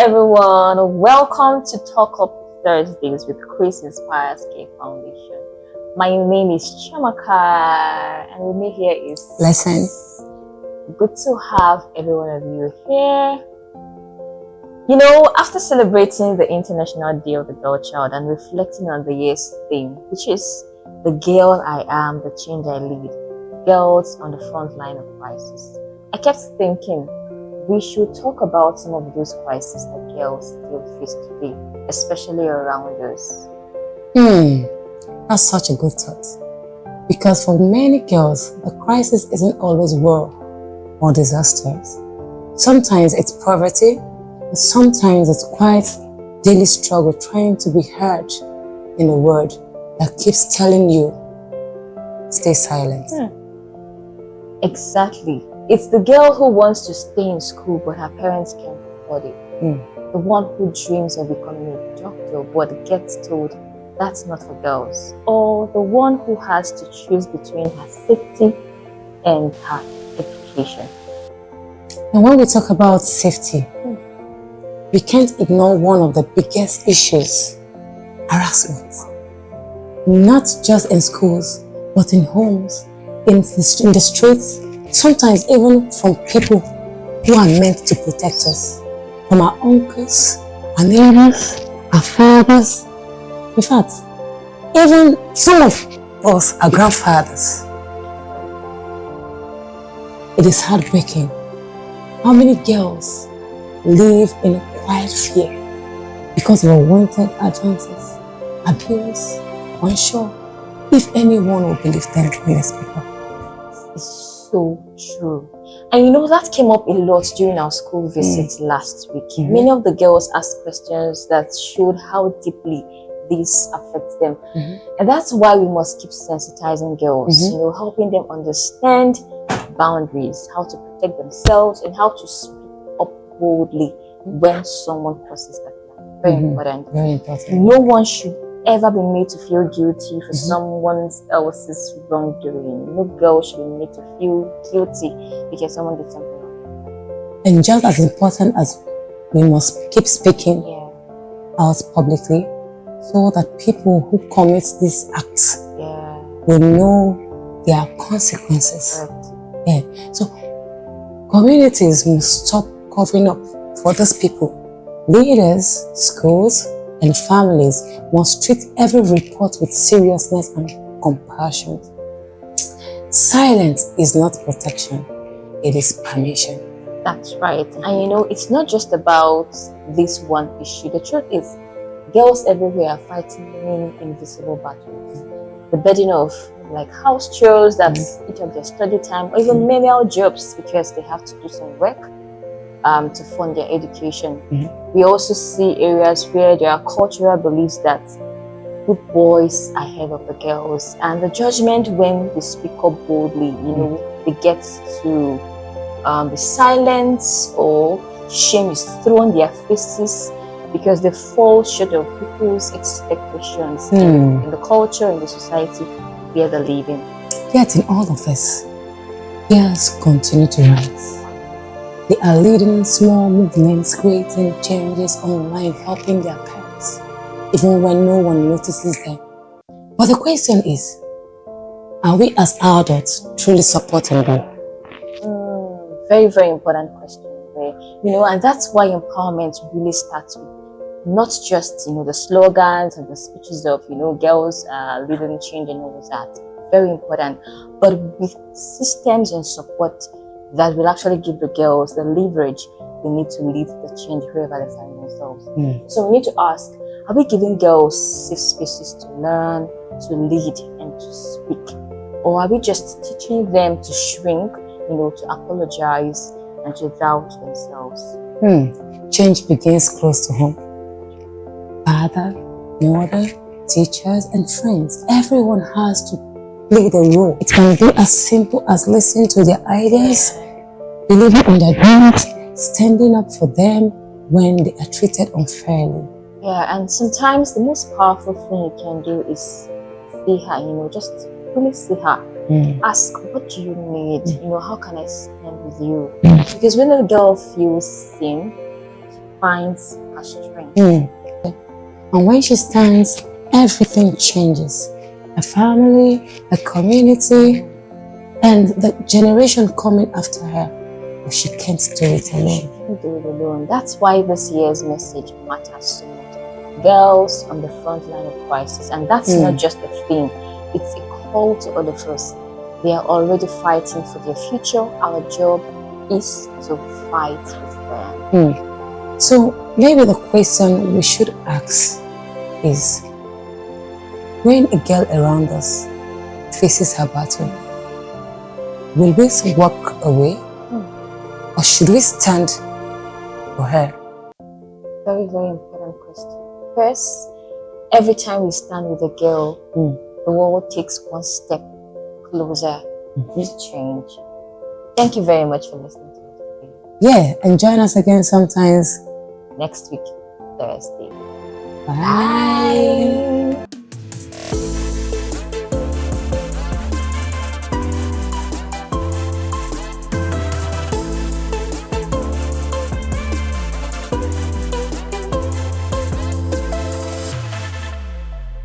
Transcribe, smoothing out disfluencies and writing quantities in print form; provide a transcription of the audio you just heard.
everyone, welcome to Talk Up Thursdays with Chris Inspires K Foundation. My name is Chamaka and with me here is Lesson. Good to have every one of you here. You know, after celebrating the International Day of the Girl Child and reflecting on the year's theme, which is the girl I am, the change I lead, girls on the front line of crisis, I kept thinking we should talk about some of those crises that girls still face today, especially around us. That's such a good thought. Because for many girls, the crisis isn't always war or disasters. Sometimes it's poverty, and sometimes it's quite daily struggle trying to be heard in a world that keeps telling you, stay silent. Exactly. It's the girl who wants to stay in school but her parents can't afford it. The one who dreams of becoming a doctor but gets told that's not for girls. Or the one who has to choose between her safety and her education. And when we talk about safety, we can't ignore one of the biggest issues, harassment. Not just in schools, but in homes, in the streets, sometimes even from people who are meant to protect us. From our uncles, our neighbors, our fathers. In fact, even some of us are grandfathers. It is heartbreaking. How many girls live in a quiet fear because of unwanted advances, abuse, unsure if anyone will believe them when they speak up. It's so true. And you know, that came up a lot during our school visit last week. Many of the girls asked questions that showed how deeply this affects them. And that's why we must keep sensitizing girls, you know, helping them understand boundaries, how to protect themselves, and how to speak up boldly when someone crosses that line. Very important. Very important. No one should ever be made to feel guilty for someone else's wrongdoing. No girl should be made to feel guilty because someone did something wrong. And just as important as we must keep speaking out publicly, so that people who commit these acts will know their consequences. So communities must stop covering up for these people. Leaders, schools, and families must treat every report with seriousness and compassion. Silence is not protection, it is permission. That's right. And you know, it's not just about this one issue. The truth is, girls everywhere are fighting invisible battles. The burden of like house chores that eat up their study time, or even menial jobs because they have to do some work to fund their education. We also see areas where there are cultural beliefs that good boys are ahead of the girls, and the judgment when they speak up boldly, you know, they get to be silenced or shame is thrown their faces because they fall short of people's expectations in the culture, in the society where they're living. Yet in all of this, girls continue to rise. They are leading small movements, creating changes online, helping their parents, even when no one notices them. But the question is, are we as adults truly supporting them? Very, very important question. You know, and that's why empowerment really starts with not just, you know, the slogans and the speeches of, you know, girls leading change and all that. Very important. But with systems and support that will actually give the girls the leverage they need to lead the change wherever they find themselves. So we need to ask, are we giving girls safe spaces to learn, to lead, and to speak? Or are we just teaching them to shrink, you know, to apologize and to doubt themselves? Change begins close to home. Father, mother, teachers, and friends. Everyone has to play the role. It can be as simple as listening to their ideas, believing in their dreams, standing up for them when they are treated unfairly. Yeah, and sometimes the most powerful thing you can do is see her, you know, just really see her. Ask, what do you need? You know, how can I stand with you? Because when a girl feels seen, finds her strength. And when she stands, everything changes. A family, a community, and the generation coming after her. But she can't do it alone. She can't do it alone. That's why this year's message matters so much. Girls on the front line of crisis. And that's not just a theme. It's a call to all of us. They are already fighting for their future. Our job is to fight with them. So maybe the question we should ask is, when a girl around us faces her battle, will we walk away? Or should we stand for her? Very, very important question. First, every time we stand with a girl, the world takes one step closer to change. Thank you very much for listening to us today. Yeah, and join us again sometimes Next week, Thursday. Bye.